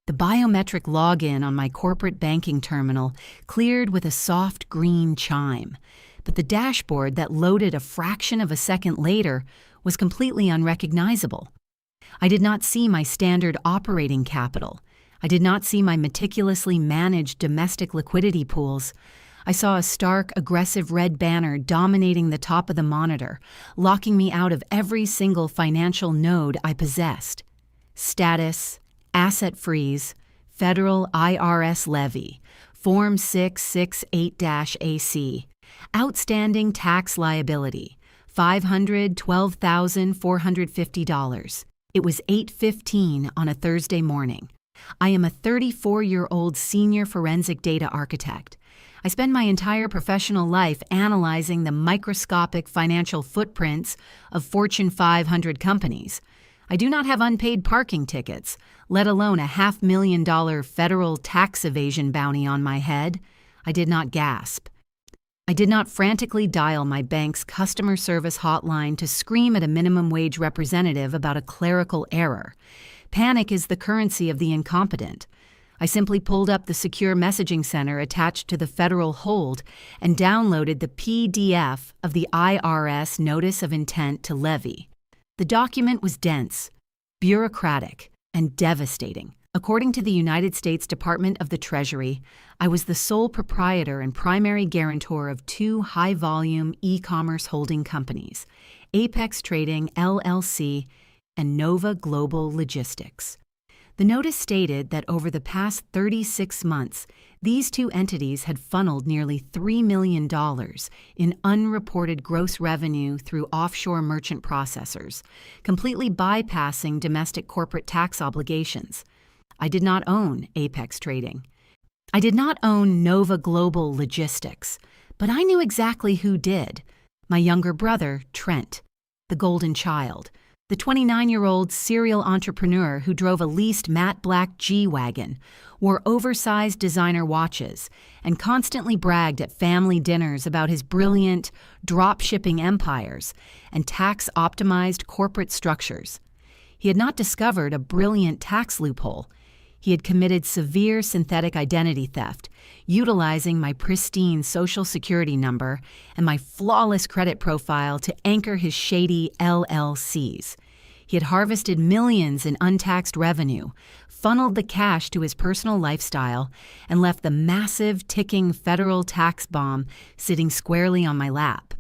The biometric login on my corporate banking terminal cleared with a soft green chime, but the dashboard that loaded a fraction of a second later was completely unrecognizable. I did not see my standard operating capital. I did not see my meticulously managed domestic liquidity pools. I saw a stark, aggressive red banner dominating the top of the monitor, locking me out of every single financial node I possessed. Status, asset freeze, federal IRS levy, Form 668-AC, outstanding tax liability, $512,450. It was 8:15 on a Thursday morning. I am a 34-year-old senior forensic data architect. I spend my entire professional life analyzing the microscopic financial footprints of Fortune 500 companies. I do not have unpaid parking tickets, let alone a $500,000 federal tax evasion bounty on my head. I did not gasp. I did not frantically dial my bank's customer service hotline to scream at a minimum wage representative about a clerical error. Panic is the currency of the incompetent. I simply pulled up the secure messaging center attached to the federal hold and downloaded the PDF of the IRS Notice of Intent to Levy. The document was dense, bureaucratic, and devastating. According to the United States Department of the Treasury, I was the sole proprietor and primary guarantor of two high-volume e-commerce holding companies, Apex Trading, LLC, and Nova Global Logistics. The notice stated that over the past 36 months, these two entities had funneled nearly $3 million in unreported gross revenue through offshore merchant processors, completely bypassing domestic corporate tax obligations. I did not own Apex Trading. I did not own Nova Global Logistics, but I knew exactly who did. My younger brother, Trent, the golden child, the 29-year-old serial entrepreneur who drove a leased matte black G-Wagon, wore oversized designer watches, and constantly bragged at family dinners about his brilliant drop-shipping empires and tax-optimized corporate structures. He had not discovered a brilliant tax loophole. He had committed severe synthetic identity theft, utilizing my pristine Social Security number and my flawless credit profile to anchor his shady LLCs. He had harvested millions in untaxed revenue, funneled the cash to his personal lifestyle, and left the massive, ticking federal tax bomb sitting squarely on my lap.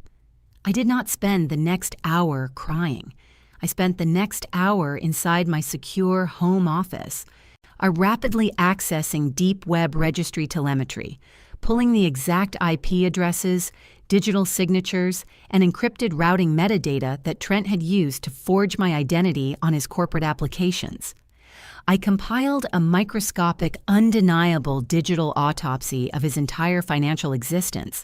I did not spend the next hour crying. I spent the next hour inside my secure home office, rapidly accessing deep web registry telemetry, pulling the exact IP addresses, digital signatures, and encrypted routing metadata that Trent had used to forge my identity on his corporate applications. I compiled a microscopic, undeniable digital autopsy of his entire financial existence.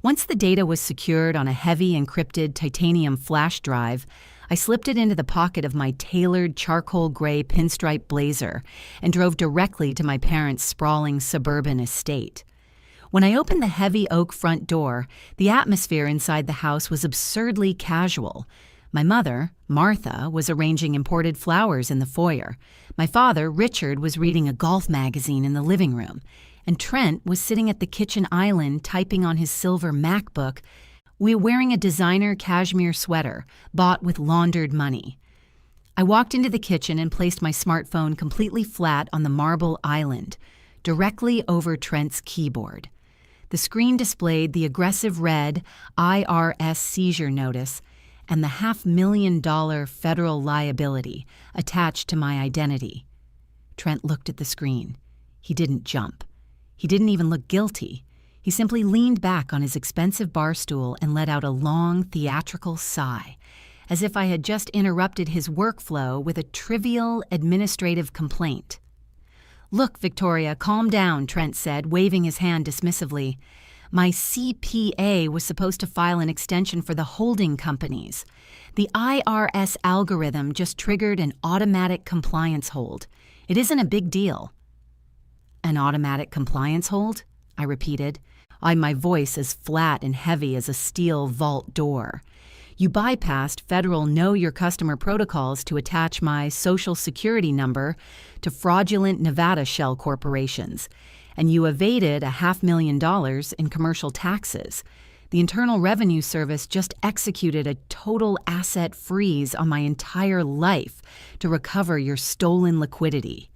Once the data was secured on a heavy encrypted titanium flash drive, I slipped it into the pocket of my tailored charcoal gray pinstripe blazer and drove directly to my parents' sprawling suburban estate. When I opened the heavy oak front door, the atmosphere inside the house was absurdly casual. My mother, Martha, was arranging imported flowers in the foyer. My father, Richard, was reading a golf magazine in the living room, and Trent was sitting at the kitchen island typing on his silver MacBook, wearing a designer cashmere sweater bought with laundered money. I walked into the kitchen and placed my smartphone completely flat on the marble island, directly over Trent's keyboard. The screen displayed the aggressive red IRS seizure notice and the $500,000 federal liability attached to my identity. Trent looked at the screen. He didn't jump. He didn't even look guilty. He simply leaned back on his expensive bar stool and let out a long, theatrical sigh, as if I had just interrupted his workflow with a trivial administrative complaint. "Look, Victoria, calm down," Trent said, waving his hand dismissively. "My CPA was supposed to file an extension for the holding companies. The IRS algorithm just triggered an automatic compliance hold. It isn't a big deal." "An automatic compliance hold?" I repeated, my voice as flat and heavy as a steel vault door. You bypassed federal Know Your Customer protocols to attach my Social Security number to fraudulent Nevada shell corporations, and you evaded $500,000 in commercial taxes. The Internal Revenue Service just executed a total asset freeze on my entire life to recover your stolen liquidity.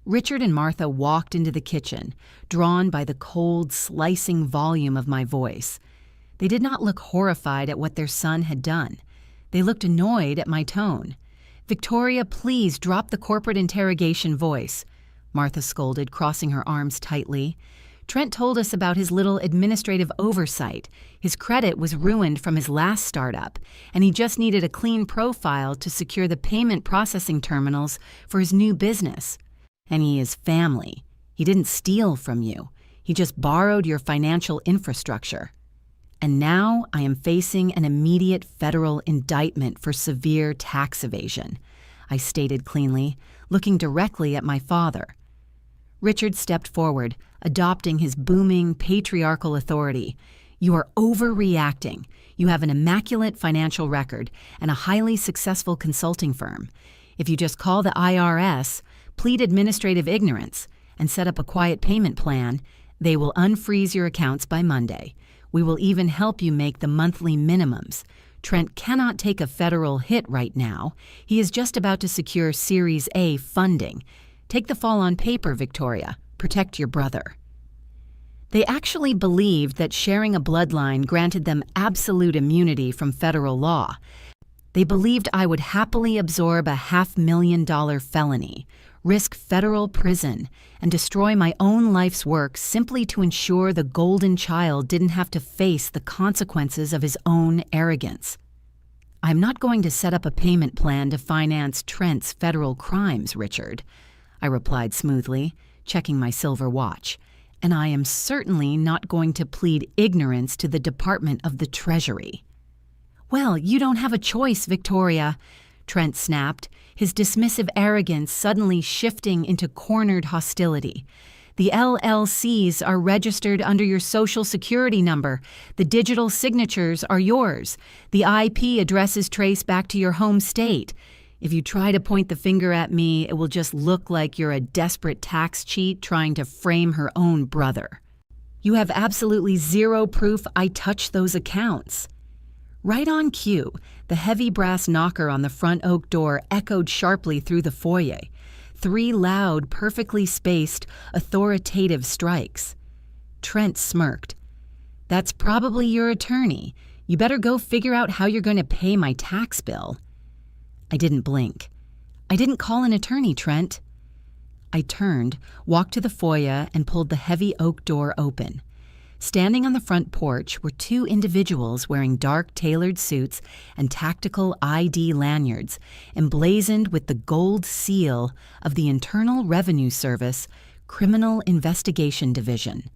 Richard and Martha walked into the kitchen, drawn by the cold, slicing volume of my voice. They did not look horrified at what their son had done. They looked annoyed at my tone. "Victoria, please drop the corporate interrogation voice," Martha scolded, crossing her arms tightly. "Trent told us about his little administrative oversight. His credit was ruined from his last startup, and he just needed a clean profile to secure the payment processing terminals for his new business. And he is family. He didn't steal from you. He just borrowed your financial infrastructure. And now I am facing an immediate federal indictment for severe tax evasion," I stated cleanly, looking directly at my father. Richard stepped forward, adopting his booming, patriarchal authority. "You are overreacting. You have an immaculate financial record and a highly successful consulting firm. If you just call the IRS, plead administrative ignorance, and set up a quiet payment plan, they will unfreeze your accounts by Monday. We will even help you make the monthly minimums. Trent cannot take a federal hit right now. He is just about to secure Series A funding. Take the fall on paper, Victoria. Protect your brother." They actually believed that sharing a bloodline granted them absolute immunity from federal law. They believed I would happily absorb a $500,000 felony, risk federal prison, and destroy my own life's work simply to ensure the golden child didn't have to face the consequences of his own arrogance. "I'm not going to set up a payment plan to finance Trent's federal crimes, Richard," I replied smoothly, checking my silver watch. "And I am certainly not going to plead ignorance to the Department of the Treasury." "Well, you don't have a choice, Victoria," Trent snapped, his dismissive arrogance suddenly shifting into cornered hostility. "The LLCs are registered under your Social Security number. The digital signatures are yours. The IP addresses trace back to your home state. If you try to point the finger at me, it will just look like you're a desperate tax cheat trying to frame her own brother. You have absolutely zero proof I touched those accounts." Right on cue, the heavy brass knocker on the front oak door echoed sharply through the foyer. 3 loud, perfectly spaced, authoritative strikes. Trent smirked. "That's probably your attorney. You better go figure out how you're going to pay my tax bill." I didn't blink. "I didn't call an attorney, Trent." I turned, walked to the foyer, and pulled the heavy oak door open. Standing on the front porch were 2 individuals wearing dark tailored suits and tactical ID lanyards, emblazoned with the gold seal of the Internal Revenue Service Criminal Investigation Division.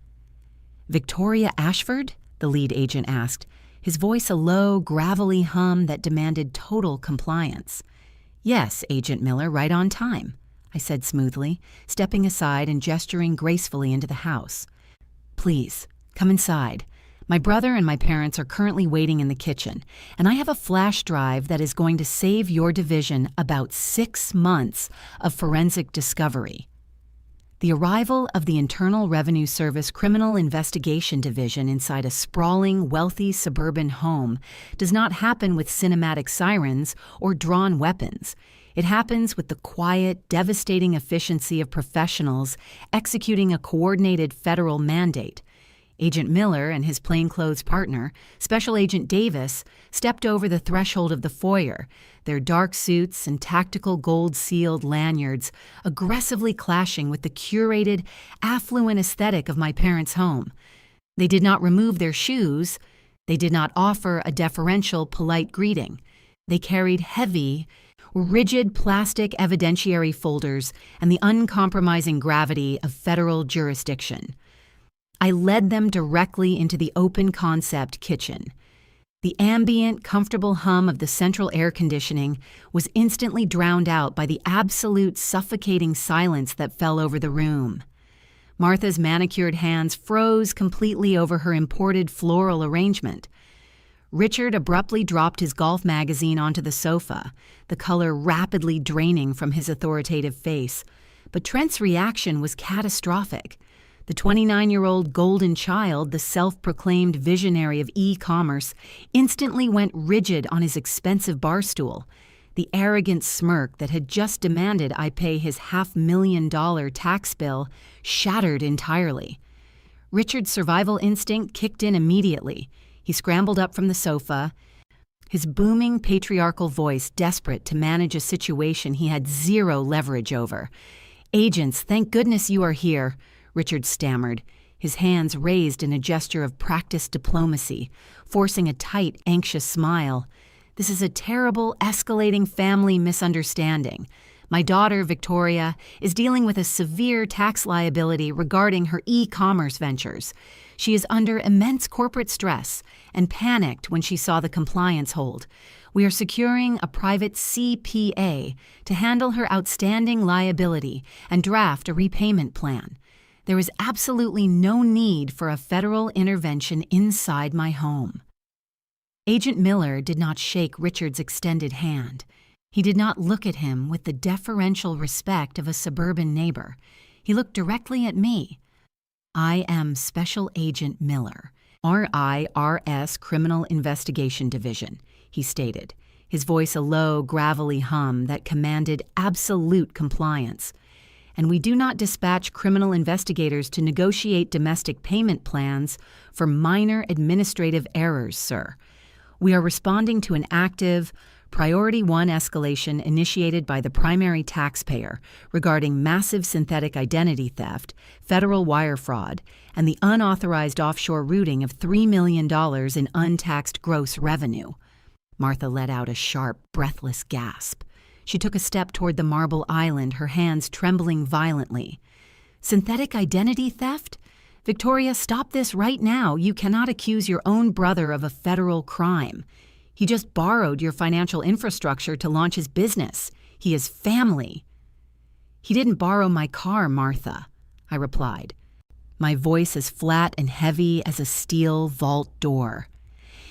"Victoria Ashford?" the lead agent asked, his voice a low, gravelly hum that demanded total compliance. "Yes, Agent Miller, right on time," I said smoothly, stepping aside and gesturing gracefully into the house. "Please, come inside. My brother and my parents are currently waiting in the kitchen, and I have a flash drive that is going to save your division about 6 months of forensic discovery." The arrival of the Internal Revenue Service Criminal Investigation Division inside a sprawling, wealthy suburban home does not happen with cinematic sirens or drawn weapons. It happens with the quiet, devastating efficiency of professionals executing a coordinated federal mandate. Agent Miller and his plainclothes partner, Special Agent Davis, stepped over the threshold of the foyer, their dark suits and tactical gold-sealed lanyards aggressively clashing with the curated, affluent aesthetic of my parents' home. They did not remove their shoes. They did not offer a deferential, polite greeting. They carried heavy, rigid plastic evidentiary folders and the uncompromising gravity of federal jurisdiction. I led them directly into the open-concept kitchen. The ambient, comfortable hum of the central air conditioning was instantly drowned out by the absolute suffocating silence that fell over the room. Martha's manicured hands froze completely over her imported floral arrangement. Richard abruptly dropped his golf magazine onto the sofa, the color rapidly draining from his authoritative face. But Trent's reaction was catastrophic. The 29-year-old golden child, the self-proclaimed visionary of e-commerce, instantly went rigid on his expensive bar stool. The arrogant smirk that had just demanded I pay his $500,000 tax bill shattered entirely. Richard's survival instinct kicked in immediately. He scrambled up from the sofa, his booming patriarchal voice desperate to manage a situation he had zero leverage over. "Agents, thank goodness you are here," Richard stammered, his hands raised in a gesture of practiced diplomacy, forcing a tight, anxious smile. "This is a terrible, escalating family misunderstanding. My daughter, Victoria, is dealing with a severe tax liability regarding her e-commerce ventures. She is under immense corporate stress and panicked when she saw the compliance hold. We are securing a private CPA to handle her outstanding liability and draft a repayment plan. There is absolutely no need for a federal intervention inside my home." Agent Miller did not shake Richard's extended hand. He did not look at him with the deferential respect of a suburban neighbor. He looked directly at me. "I am Special Agent Miller, IRS Criminal Investigation Division," he stated, his voice a low, gravelly hum that commanded absolute compliance. "And we do not dispatch criminal investigators to negotiate domestic payment plans for minor administrative errors, sir. We are responding to an active, Priority 1 escalation initiated by the primary taxpayer regarding massive synthetic identity theft, federal wire fraud, and the unauthorized offshore routing of $3 million in untaxed gross revenue." Martha let out a sharp, breathless gasp. She took a step toward the marble island, her hands trembling violently. "Synthetic identity theft? Victoria, stop this right now. You cannot accuse your own brother of a federal crime. He just borrowed your financial infrastructure to launch his business. He is family." "He didn't borrow my car, Martha," I replied, my voice as flat and heavy as a steel vault door.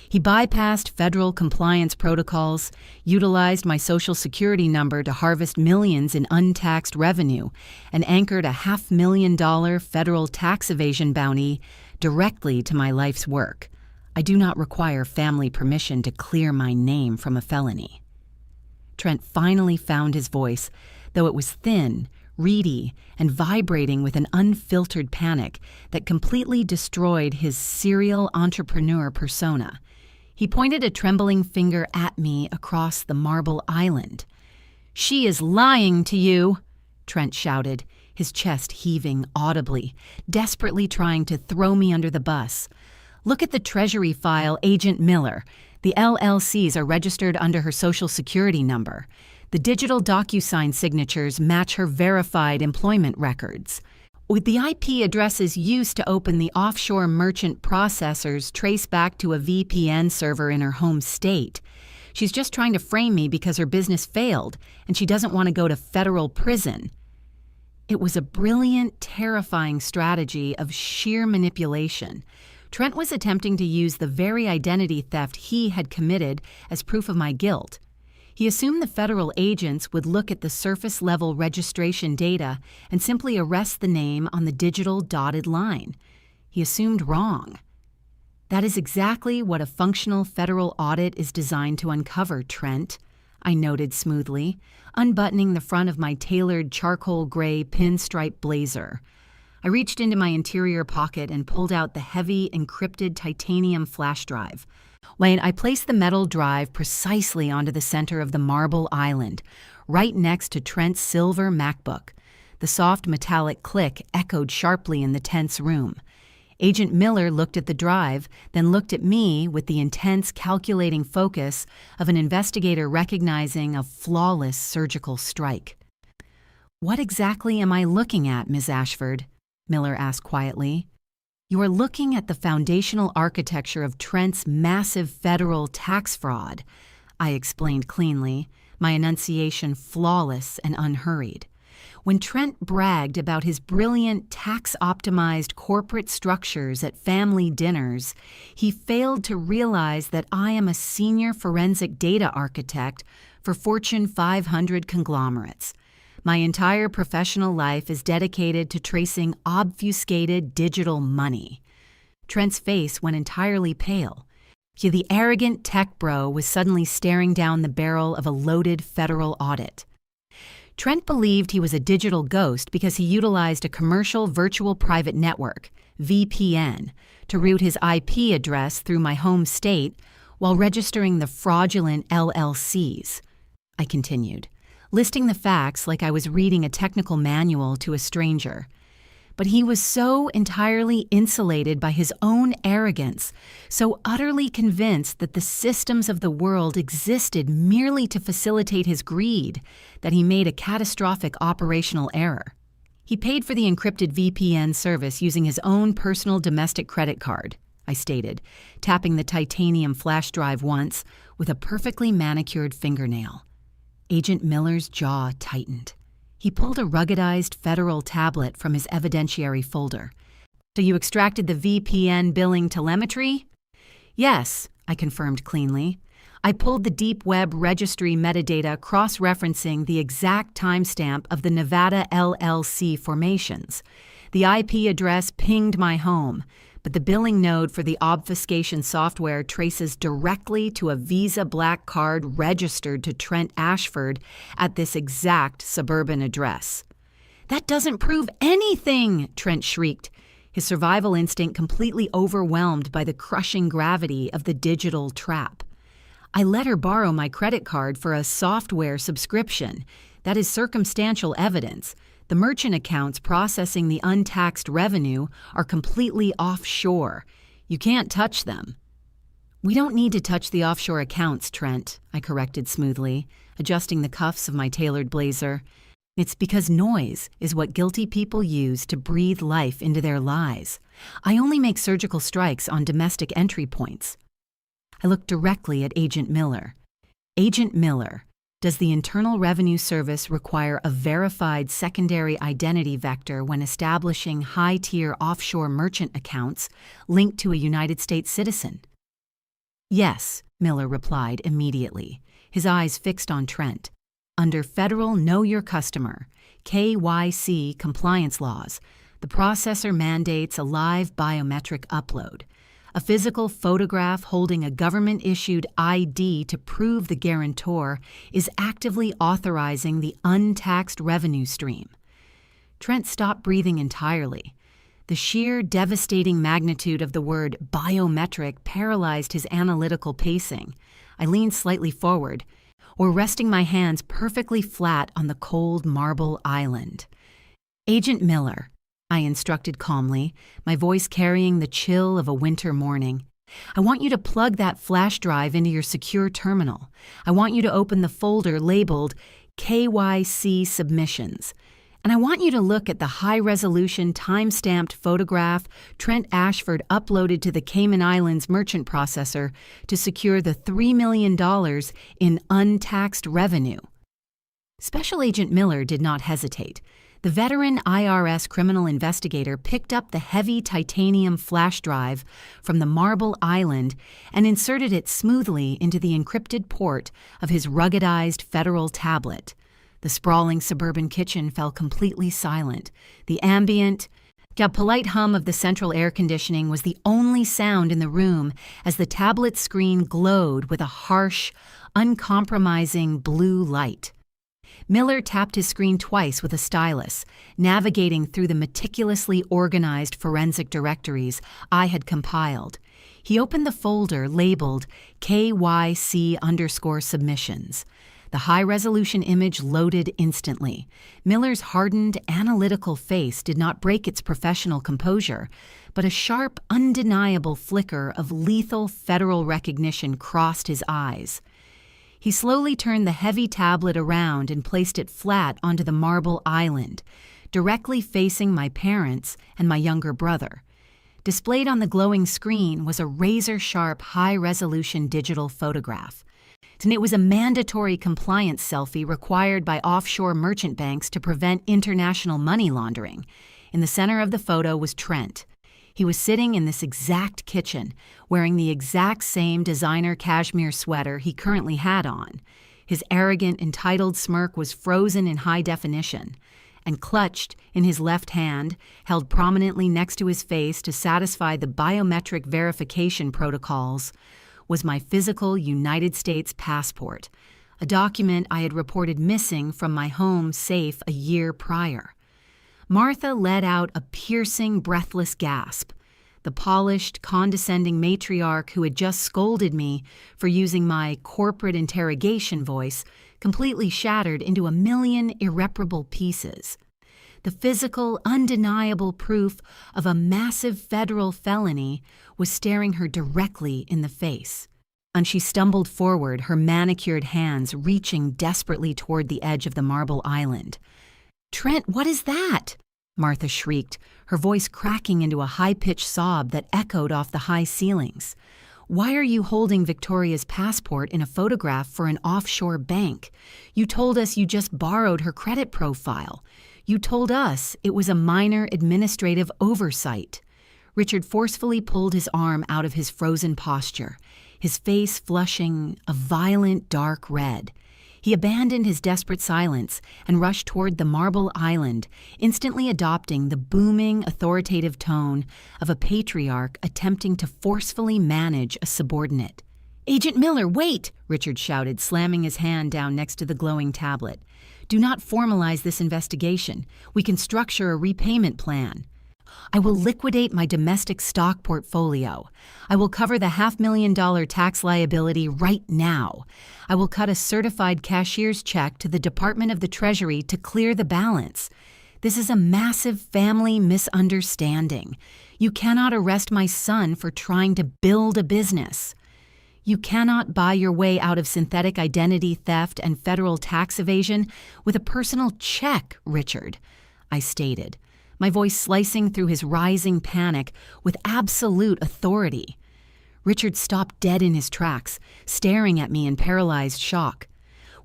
"He bypassed federal compliance protocols, utilized my Social Security number to harvest millions in untaxed revenue, and anchored a $500,000 federal tax evasion bounty directly to my life's work. I do not require family permission to clear my name from a felony." Trent finally found his voice, though it was thin, reedy, and vibrating with an unfiltered panic that completely destroyed his serial entrepreneur persona. He pointed a trembling finger at me across the marble island. "She is lying to you," Trent shouted, his chest heaving audibly, desperately trying to throw me under the bus. "Look at the Treasury file, Agent Miller. The LLCs are registered under her Social Security number. The digital DocuSign signatures match her verified employment records. With the IP addresses used to open the offshore merchant processors traced back to a VPN server in her home state. She's just trying to frame me because her business failed, and she doesn't want to go to federal prison." It was a brilliant, terrifying strategy of sheer manipulation. Trent was attempting to use the very identity theft he had committed as proof of my guilt. He assumed the federal agents would look at the surface-level registration data and simply arrest the name on the digital dotted line. He assumed wrong. "That is exactly what a functional federal audit is designed to uncover, Trent," I noted smoothly, unbuttoning the front of my tailored charcoal gray pinstripe blazer. I reached into my interior pocket and pulled out the heavy, encrypted titanium flash drive. Wayne, I placed the metal drive precisely onto the center of the marble island, right next to Trent's silver MacBook. The soft metallic click echoed sharply in the tense room. Agent Miller looked at the drive, then looked at me with the intense, calculating focus of an investigator recognizing a flawless surgical strike. "What exactly am I looking at, Ms. Ashford?" Miller asked quietly. "You are looking at the foundational architecture of Trent's massive federal tax fraud," I explained cleanly, my enunciation flawless and unhurried. When Trent bragged about his brilliant tax-optimized corporate structures at family dinners, he failed to realize that I am a senior forensic data architect for Fortune 500 conglomerates. My entire professional life is dedicated to tracing obfuscated digital money. Trent's face went entirely pale. The arrogant tech bro was suddenly staring down the barrel of a loaded federal audit. Trent believed he was a digital ghost because he utilized a commercial virtual private network, VPN, to route his IP address through my home state while registering the fraudulent LLCs. I continued, listing the facts like I was reading a technical manual to a stranger. But he was so entirely insulated by his own arrogance, so utterly convinced that the systems of the world existed merely to facilitate his greed, that he made a catastrophic operational error. He paid for the encrypted VPN service using his own personal domestic credit card, I stated, tapping the titanium flash drive once with a perfectly manicured fingernail. Agent Miller's jaw tightened. He pulled a ruggedized federal tablet from his evidentiary folder. So you extracted the VPN billing telemetry? Yes, I confirmed cleanly. I pulled the deep web registry metadata cross-referencing the exact timestamp of the Nevada LLC formations. The IP address pinged my home, but the billing node for the obfuscation software traces directly to a Visa Black Card registered to Trent Ashford at this exact suburban address. That doesn't prove anything, Trent shrieked, his survival instinct completely overwhelmed by the crushing gravity of the digital trap. I let her borrow my credit card for a software subscription. That is circumstantial evidence. The merchant accounts processing the untaxed revenue are completely offshore. You can't touch them. We don't need to touch the offshore accounts, Trent, I corrected smoothly, adjusting the cuffs of my tailored blazer. It's because noise is what guilty people use to breathe life into their lies. I only make surgical strikes on domestic entry points. I looked directly at Agent Miller. Agent Miller, does the Internal Revenue Service require a verified secondary identity vector when establishing high-tier offshore merchant accounts linked to a United States citizen? Yes, Miller replied immediately, his eyes fixed on Trent. Under federal Know Your Customer, KYC compliance laws, the processor mandates a live biometric upload. A physical photograph holding a government-issued ID to prove the guarantor is actively authorizing the untaxed revenue stream. Trent stopped breathing entirely. The sheer devastating magnitude of the word biometric paralyzed his analytical pacing. I leaned slightly forward, or resting my hands perfectly flat on the cold marble island. Agent Miller, I instructed calmly, my voice carrying the chill of a winter morning. I want you to plug that flash drive into your secure terminal. I want you to open the folder labeled KYC Submissions. And I want you to look at the high-resolution time-stamped photograph Trent Ashford uploaded to the Cayman Islands merchant processor to secure the $3 million in untaxed revenue. Special Agent Miller did not hesitate. The veteran IRS criminal investigator picked up the heavy titanium flash drive from the marble island and inserted it smoothly into the encrypted port of his ruggedized federal tablet. The sprawling suburban kitchen fell completely silent. The ambient, yet polite hum of the central air conditioning was the only sound in the room as the tablet screen glowed with a harsh, uncompromising blue light. Miller tapped his screen twice with a stylus, navigating through the meticulously organized forensic directories I had compiled. He opened the folder labeled KYC_submissions. The high-resolution image loaded instantly. Miller's hardened, analytical face did not break its professional composure, but a sharp, undeniable flicker of lethal federal recognition crossed his eyes. He slowly turned the heavy tablet around and placed it flat onto the marble island, directly facing my parents and my younger brother. Displayed on the glowing screen was a razor-sharp, high-resolution digital photograph. and it was a mandatory compliance selfie required by offshore merchant banks to prevent international money laundering. In the center of the photo was Trent. He was sitting in this exact kitchen, wearing the exact same designer cashmere sweater he currently had on. His arrogant, entitled smirk was frozen in high definition, and clutched in his left hand, held prominently next to his face to satisfy the biometric verification protocols, was my physical United States passport, a document I had reported missing from my home safe a year prior. Martha let out a piercing, breathless gasp. The polished, condescending matriarch who had just scolded me for using my corporate interrogation voice completely shattered into a million irreparable pieces. The physical, undeniable proof of a massive federal felony was staring her directly in the face. And she stumbled forward, her manicured hands reaching desperately toward the edge of the marble island. "Trent, what is that?" Martha shrieked, her voice cracking into a high-pitched sob that echoed off the high ceilings. "Why are you holding Victoria's passport in a photograph for an offshore bank? You told us you just borrowed her credit profile. You told us it was a minor administrative oversight." Richard forcefully pulled his arm out of his frozen posture, his face flushing a violent dark red. He abandoned his desperate silence and rushed toward the marble island, instantly adopting the booming, authoritative tone of a patriarch attempting to forcefully manage a subordinate. "Agent Miller, wait!" Richard shouted, slamming his hand down next to the glowing tablet. "Do not formalize this investigation. We can structure a repayment plan. I will liquidate my domestic stock portfolio. I will cover the $500,000 tax liability right now. I will cut a certified cashier's check to the Department of the Treasury to clear the balance. This is a massive family misunderstanding. You cannot arrest my son for trying to build a business. You cannot buy your way out of synthetic identity theft and federal tax evasion with a personal check, Richard," I stated, my voice slicing through his rising panic with absolute authority. Richard stopped dead in his tracks, staring at me in paralyzed shock.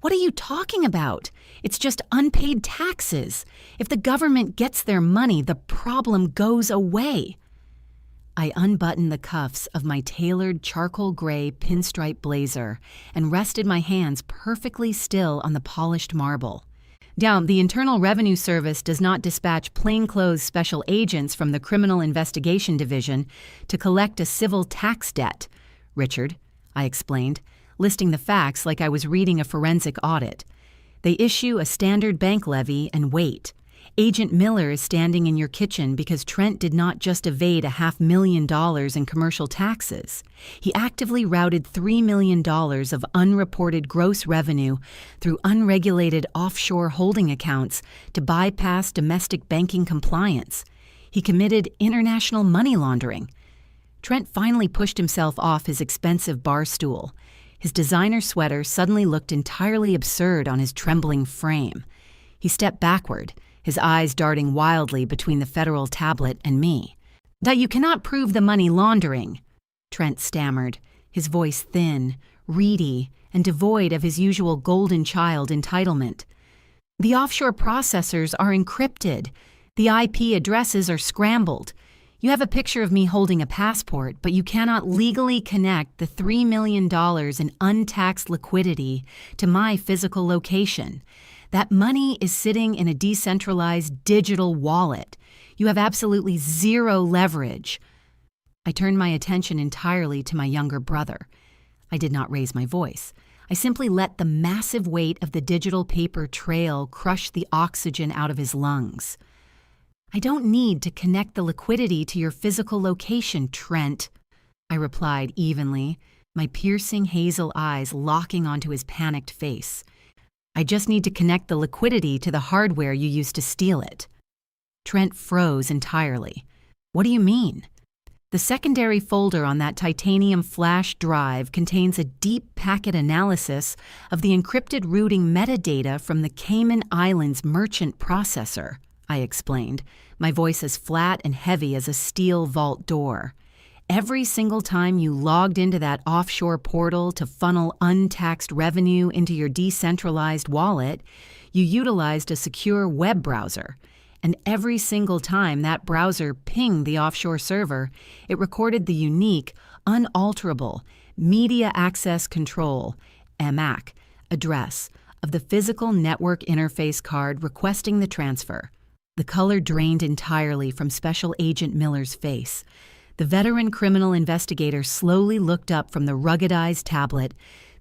"What are you talking about? It's just unpaid taxes. If the government gets their money, the problem goes away." I unbuttoned the cuffs of my tailored charcoal gray pinstripe blazer and rested my hands perfectly still on the polished marble. "Now, the Internal Revenue Service does not dispatch plainclothes special agents from the Criminal Investigation Division to collect a civil tax debt, Richard," I explained, listing the facts like I was reading a forensic audit. "They issue a standard bank levy and wait. Agent Miller is standing in your kitchen because Trent did not just evade $500,000 in commercial taxes. He actively routed $3 million of unreported gross revenue through unregulated offshore holding accounts to bypass domestic banking compliance. He committed international money laundering." Trent finally pushed himself off his expensive bar stool. His designer sweater suddenly looked entirely absurd on his trembling frame. He stepped backward, his eyes darting wildly between the federal tablet and me. "That you cannot prove the money laundering," Trent stammered, his voice thin, reedy, and devoid of his usual golden child entitlement. "The offshore processors are encrypted. The IP addresses are scrambled. You have a picture of me holding a passport, but you cannot legally connect the $3 million in untaxed liquidity to my physical location. That money is sitting in a decentralized digital wallet. You have absolutely zero leverage." I turned my attention entirely to my younger brother. I did not raise my voice. I simply let the massive weight of the digital paper trail crush the oxygen out of his lungs. "I don't need to connect the liquidity to your physical location, Trent," I replied evenly, my piercing hazel eyes locking onto his panicked face. "I just need to connect the liquidity to the hardware you used to steal it." Trent froze entirely. "What do you mean?" "The secondary folder on that titanium flash drive contains a deep packet analysis of the encrypted routing metadata from the Cayman Islands merchant processor," I explained, my voice as flat and heavy as a steel vault door. every single time you logged into that offshore portal to funnel untaxed revenue into your decentralized wallet, you utilized a secure web browser. And every single time that browser pinged the offshore server, it recorded the unique, unalterable Media Access Control (MAC) address of the physical network interface card requesting the transfer. The color drained entirely from Special Agent Miller's face. The veteran criminal investigator slowly looked up from the ruggedized tablet,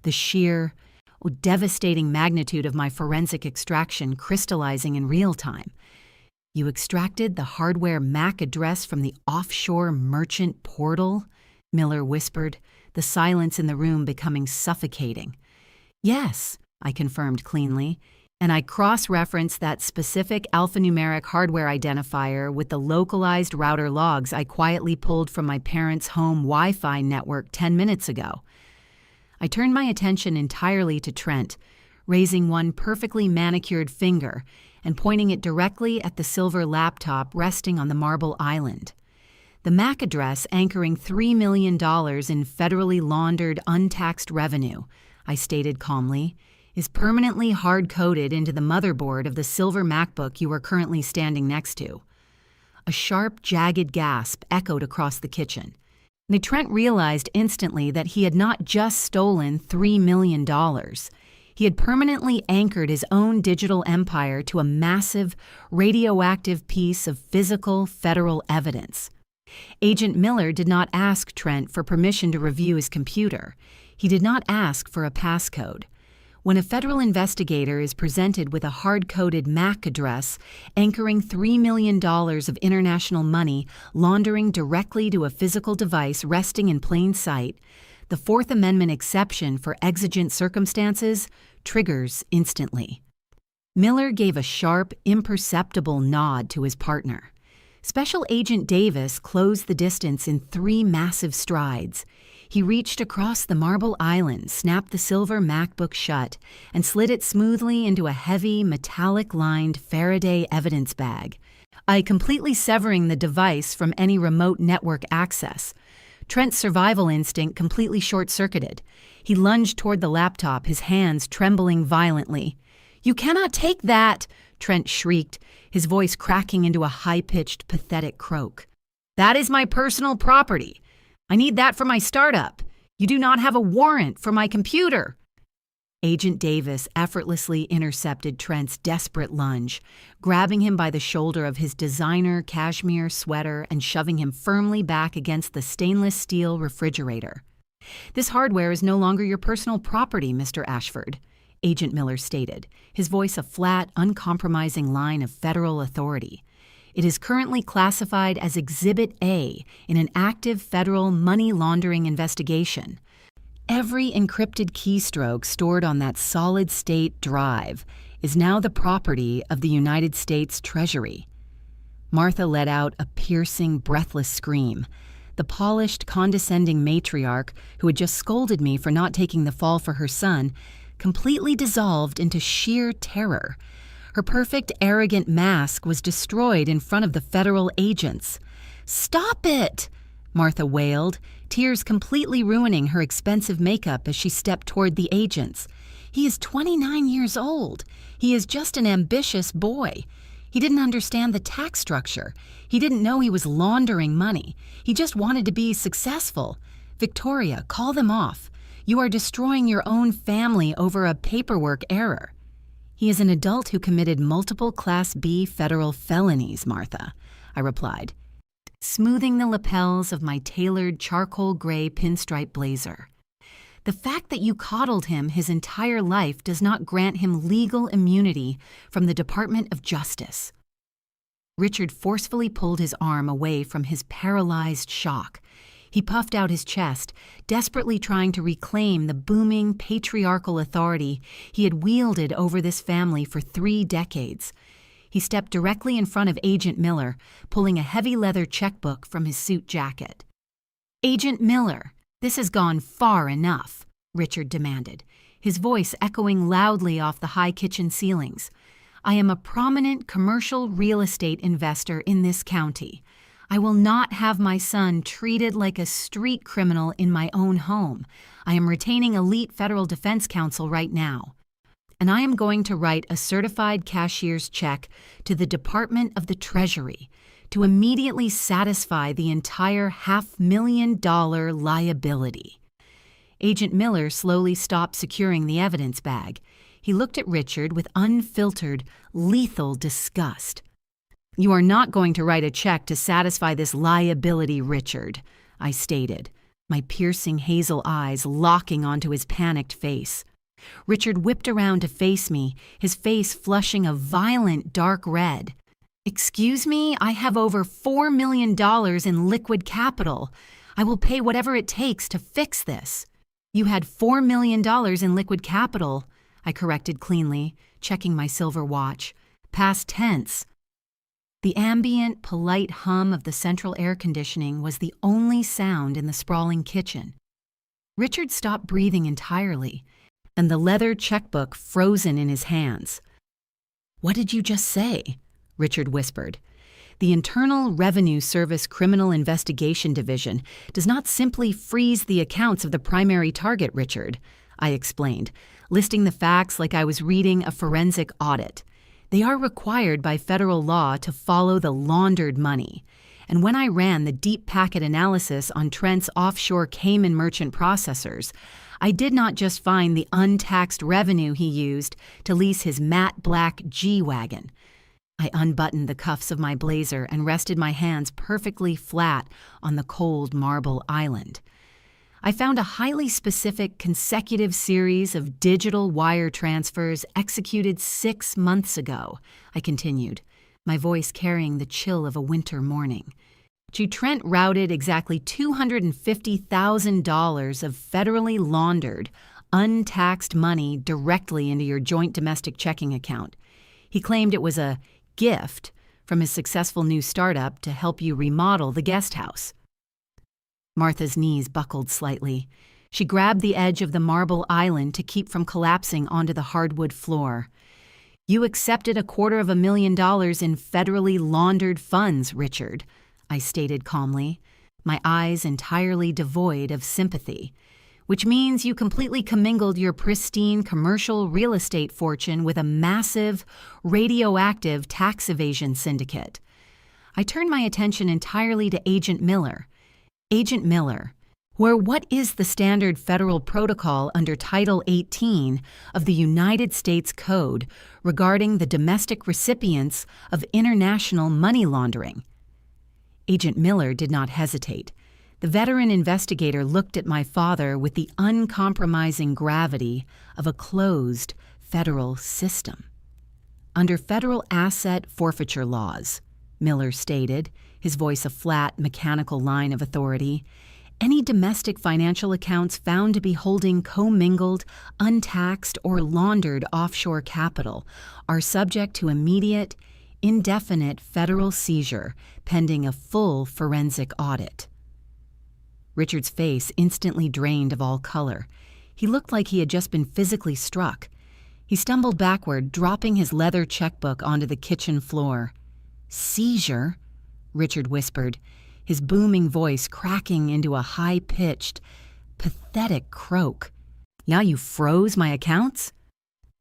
the sheer, devastating magnitude of my forensic extraction crystallizing in real time. "You extracted the hardware MAC address from the offshore merchant portal?" Miller whispered, the silence in the room becoming suffocating. "Yes," I confirmed cleanly, and I cross-referenced that specific alphanumeric hardware identifier with the localized router logs I quietly pulled from my parents' home Wi-Fi network 10 minutes ago. I turned my attention entirely to Trent, raising one perfectly manicured finger and pointing it directly at the silver laptop resting on the marble island. The MAC address anchoring $3 million in federally laundered untaxed revenue, I stated calmly, is permanently hard-coded into the motherboard of the silver MacBook you are currently standing next to. A sharp, jagged gasp echoed across the kitchen. Trent realized instantly that he had not just stolen $3 million. He had permanently anchored his own digital empire to a massive, radioactive piece of physical federal evidence. Agent Miller did not ask Trent for permission to review his computer. He did not ask for a passcode. When a federal investigator is presented with a hard-coded MAC address anchoring $3 million of international money laundering directly to a physical device resting in plain sight, the Fourth Amendment exception for exigent circumstances triggers instantly. Miller gave a sharp, imperceptible nod to his partner. Special Agent Davis closed the distance in 3 massive strides. He reached across the marble island, snapped the silver MacBook shut, and slid it smoothly into a heavy, metallic-lined Faraday evidence bag, completely severing the device from any remote network access. Trent's survival instinct completely short-circuited. He lunged toward the laptop, his hands trembling violently. "You cannot take that!" Trent shrieked, his voice cracking into a high-pitched, pathetic croak. "That is my personal property. I need that for my startup. You do not have a warrant for my computer." Agent Davis effortlessly intercepted Trent's desperate lunge, grabbing him by the shoulder of his designer cashmere sweater and shoving him firmly back against the stainless steel refrigerator. "This hardware is no longer your personal property, Mr. Ashford," Agent Miller stated, his voice a flat, uncompromising line of federal authority. "It is currently classified as Exhibit A in an active federal money laundering investigation. Every encrypted keystroke stored on that solid-state drive is now the property of the United States Treasury." Martha let out a piercing, breathless scream. The polished, condescending matriarch who had just scolded me for not taking the fall for her son completely dissolved into sheer terror. Her perfect, arrogant mask was destroyed in front of the federal agents. "Stop it!" Martha wailed, tears completely ruining her expensive makeup as she stepped toward the agents. "He is 29 years old. He is just an ambitious boy. He didn't understand the tax structure. He didn't know he was laundering money. He just wanted to be successful. Victoria, call them off. You are destroying your own family over a paperwork error." "He is an adult who committed multiple Class B federal felonies, Martha," I replied, smoothing the lapels of my tailored charcoal gray pinstripe blazer. "The fact that you coddled him his entire life does not grant him legal immunity from the Department of Justice." Richard forcefully pulled his arm away from his paralyzed shock. He puffed out his chest, desperately trying to reclaim the booming patriarchal authority he had wielded over this family for 3 decades. He stepped directly in front of Agent Miller, pulling a heavy leather checkbook from his suit jacket. "Agent Miller, this has gone far enough," Richard demanded, his voice echoing loudly off the high kitchen ceilings. "I am a prominent commercial real estate investor in this county. I will not have my son treated like a street criminal in my own home. I am retaining elite federal defense counsel right now. And I am going to write a certified cashier's check to the Department of the Treasury to immediately satisfy the entire $500,000 liability. Agent Miller slowly stopped securing the evidence bag. He looked at Richard with unfiltered, lethal disgust. "You are not going to write a check to satisfy this liability, Richard," I stated, my piercing hazel eyes locking onto his panicked face. Richard whipped around to face me, his face flushing a violent dark red. "Excuse me, I have over $4 million in liquid capital. I will pay whatever it takes to fix this." "You had $4 million in liquid capital," I corrected cleanly, checking my silver watch. "Past tense." The ambient, polite hum of the central air conditioning was the only sound in the sprawling kitchen. Richard stopped breathing entirely, and the leather checkbook frozen in his hands. "What did you just say?" Richard whispered. "The Internal Revenue Service Criminal Investigation Division does not simply freeze the accounts of the primary target, Richard," I explained, listing the facts like I was reading a forensic audit. "They are required by federal law to follow the laundered money. And when I ran the deep packet analysis on Trent's offshore Cayman merchant processors, I did not just find the untaxed revenue he used to lease his matte black G-Wagon. I unbuttoned the cuffs of my blazer and rested my hands perfectly flat on the cold marble island. I found a highly specific consecutive series of digital wire transfers executed 6 months ago," I continued, my voice carrying the chill of a winter morning. Trent routed exactly $250,000 of federally laundered, untaxed money directly into your joint domestic checking account. He claimed it was a gift from his successful new startup to help you remodel the guest house. Martha's knees buckled slightly. She grabbed the edge of the marble island to keep from collapsing onto the hardwood floor. "You accepted $250,000 in federally laundered funds, Richard," I stated calmly, my eyes entirely devoid of sympathy, "which means you completely commingled your pristine commercial real estate fortune with a massive, radioactive tax evasion syndicate." I turned my attention entirely to Agent Miller. "Agent Miller, what is the standard federal protocol under Title 18 of the United States Code regarding the domestic recipients of international money laundering?" Agent Miller did not hesitate. The veteran investigator looked at my father with the uncompromising gravity of a closed federal system. "Under federal asset forfeiture laws," Miller stated, his voice a flat, mechanical line of authority, "any domestic financial accounts found to be holding commingled, untaxed, or laundered offshore capital are subject to immediate, indefinite federal seizure pending a full forensic audit." Richard's face instantly drained of all color. He looked like he had just been physically struck. He stumbled backward, dropping his leather checkbook onto the kitchen floor. "Seizure?" Richard whispered, his booming voice cracking into a high-pitched, pathetic croak. "Now you froze my accounts?"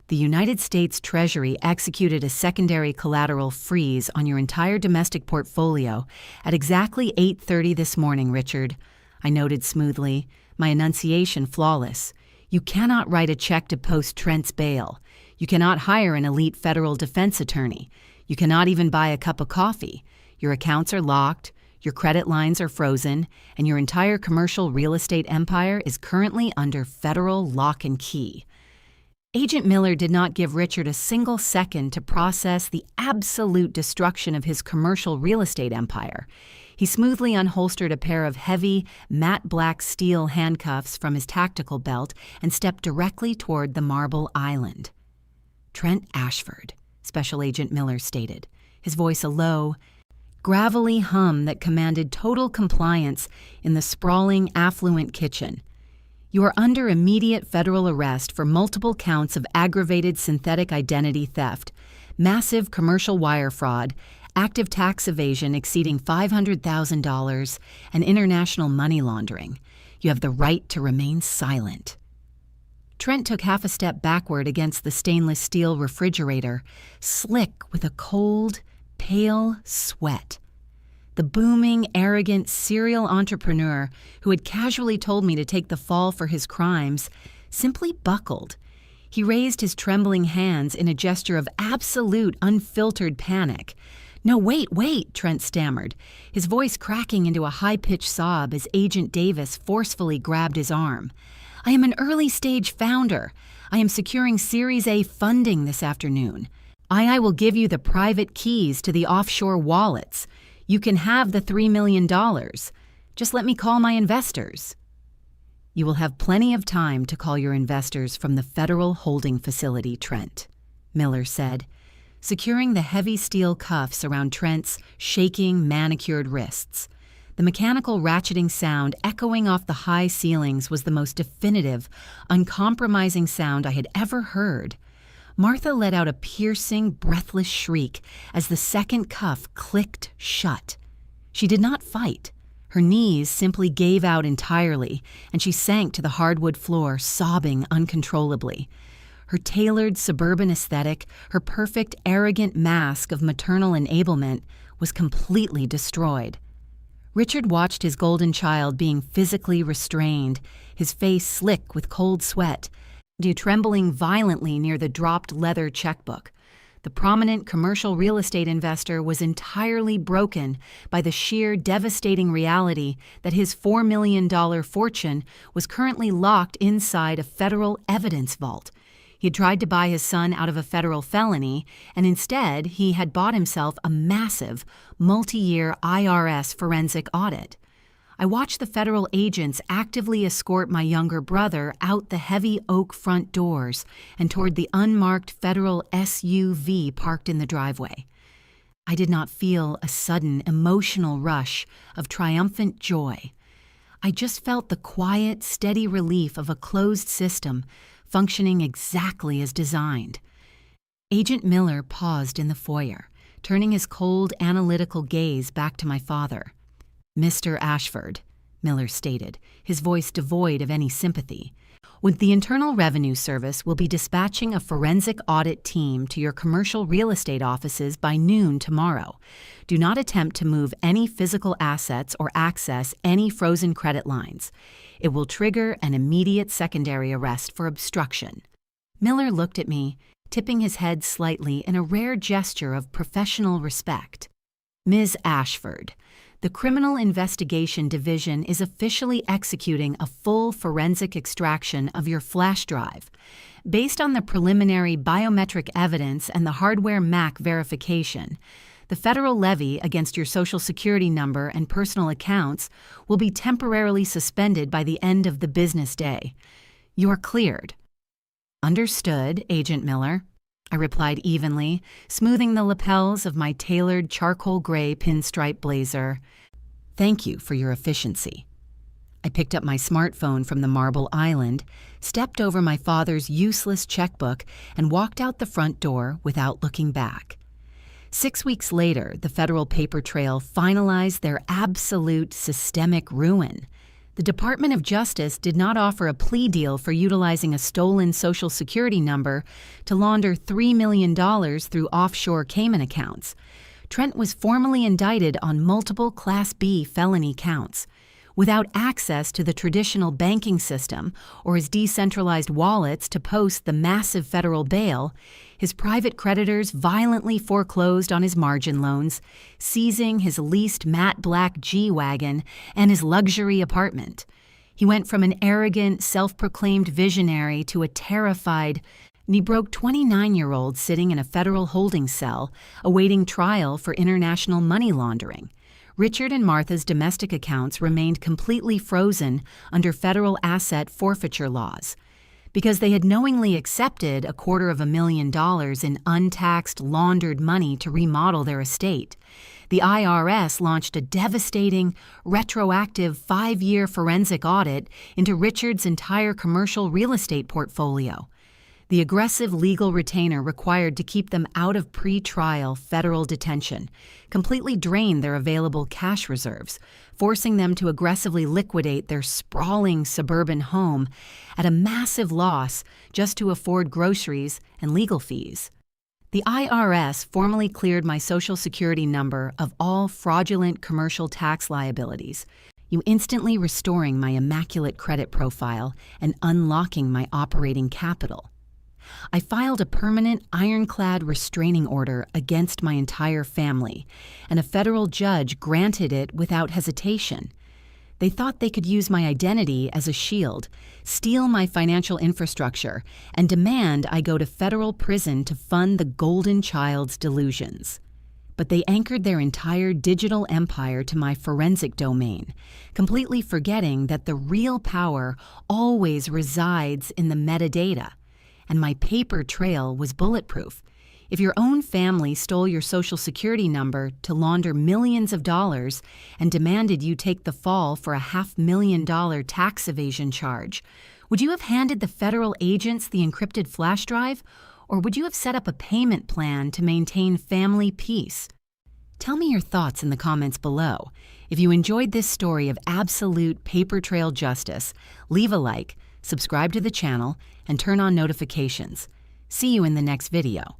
"The United States Treasury executed a secondary collateral freeze on your entire domestic portfolio at exactly 8:30 this morning, Richard," I noted smoothly, my enunciation flawless. "You cannot write a check to post Trent's bail. You cannot hire an elite federal defense attorney. You cannot even buy a cup of coffee. Your accounts are locked, your credit lines are frozen, and your entire commercial real estate empire is currently under federal lock and key." Agent Miller did not give Richard a single second to process the absolute destruction of his commercial real estate empire. He smoothly unholstered a pair of heavy, matte black steel handcuffs from his tactical belt and stepped directly toward the marble island. "Trent Ashford," Special Agent Miller stated, his voice a low, gravelly hum that commanded total compliance in the sprawling, affluent kitchen. "You are under immediate federal arrest for multiple counts of aggravated synthetic identity theft, massive commercial wire fraud, active tax evasion exceeding $500,000, and international money laundering. You have the right to remain silent." Trent took half a step backward against the stainless steel refrigerator, slick with a cold, pale sweat. The booming, arrogant serial entrepreneur who had casually told me to take the fall for his crimes simply buckled. He raised his trembling hands in a gesture of absolute, unfiltered panic. "No, wait," Trent stammered, his voice cracking into a high-pitched sob as Agent Davis forcefully grabbed his arm. "I am an early-stage founder. I am securing Series A funding this afternoon. I will give you the private keys to the offshore wallets. You can have the $3 million. Just let me call my investors." "You will have plenty of time to call your investors from the federal holding facility, Trent," Miller said, securing the heavy steel cuffs around Trent's shaking, manicured wrists. The mechanical ratcheting sound echoing off the high ceilings was the most definitive, uncompromising sound I had ever heard. Martha let out a piercing, breathless shriek as the second cuff clicked shut. She did not fight. Her knees simply gave out entirely, and she sank to the hardwood floor, sobbing uncontrollably. Her tailored suburban aesthetic, her perfect, arrogant mask of maternal enablement, was completely destroyed. Richard watched his golden child being physically restrained, his face slick with cold sweat, trembling violently near the dropped leather checkbook. The prominent commercial real estate investor was entirely broken by the sheer devastating reality that his $4 million fortune was currently locked inside a federal evidence vault. He had tried to buy his son out of a federal felony, and instead he had bought himself a massive, multi-year IRS forensic audit. I watched the federal agents actively escort my younger brother out the heavy oak front doors and toward the unmarked federal SUV parked in the driveway. I did not feel a sudden emotional rush of triumphant joy. I just felt the quiet, steady relief of a closed system functioning exactly as designed. Agent Miller paused in the foyer, turning his cold, analytical gaze back to my father. "Mr. Ashford," Miller stated, his voice devoid of any sympathy, "the Internal Revenue Service will be dispatching a forensic audit team to your commercial real estate offices by noon tomorrow. Do not attempt to move any physical assets or access any frozen credit lines. It will trigger an immediate secondary arrest for obstruction." Miller looked at me, tipping his head slightly in a rare gesture of professional respect. "Ms. Ashford, the Criminal Investigation Division is officially executing a full forensic extraction of your flash drive. Based on the preliminary biometric evidence and the hardware MAC verification, the federal levy against your Social Security number and personal accounts will be temporarily suspended by the end of the business day. You are cleared." "Understood, Agent Miller," I replied evenly, smoothing the lapels of my tailored charcoal gray pinstripe blazer. "Thank you for your efficiency." I picked up my smartphone from the marble island, stepped over my father's useless checkbook, and walked out the front door without looking back. 6 weeks later, the federal paper trail finalized their absolute systemic ruin. The Department of Justice did not offer a plea deal for utilizing a stolen Social Security number to launder $3 million through offshore Cayman accounts. Trent was formally indicted on multiple Class B felony counts. Without access to the traditional banking system or his decentralized wallets to post the massive federal bail, his private creditors violently foreclosed on his margin loans, seizing his leased matte black G-Wagon and his luxury apartment. He went from an arrogant, self-proclaimed visionary to a terrified, broke 29-year-old sitting in a federal holding cell, awaiting trial for international money laundering. Richard and Martha's domestic accounts remained completely frozen under federal asset forfeiture laws. Because they had knowingly accepted $250,000 in untaxed, laundered money to remodel their estate, the IRS launched a devastating, retroactive 5-year forensic audit into Richard's entire commercial real estate portfolio. The aggressive legal retainer required to keep them out of pre-trial federal detention completely drained their available cash reserves, forcing them to aggressively liquidate their sprawling suburban home at a massive loss just to afford groceries and legal fees. The IRS formally cleared my Social Security number of all fraudulent commercial tax liabilities, instantly restoring my immaculate credit profile and unlocking my operating capital. I filed a permanent ironclad restraining order against my entire family, and a federal judge granted it without hesitation. They thought they could use my identity as a shield, steal my financial infrastructure, and demand I go to federal prison to fund the golden child's delusions. But they anchored their entire digital empire to my forensic domain, completely forgetting that the real power always resides in the metadata. And my paper trail was bulletproof. If your own family stole your Social Security number to launder millions of dollars and demanded you take the fall for a $500,000 tax evasion charge, would you have handed the federal agents the encrypted flash drive, or would you have set up a payment plan to maintain family peace? Tell me your thoughts in the comments below. If you enjoyed this story of absolute paper trail justice, leave a like, subscribe to the channel, and turn on notifications. See you in the next video.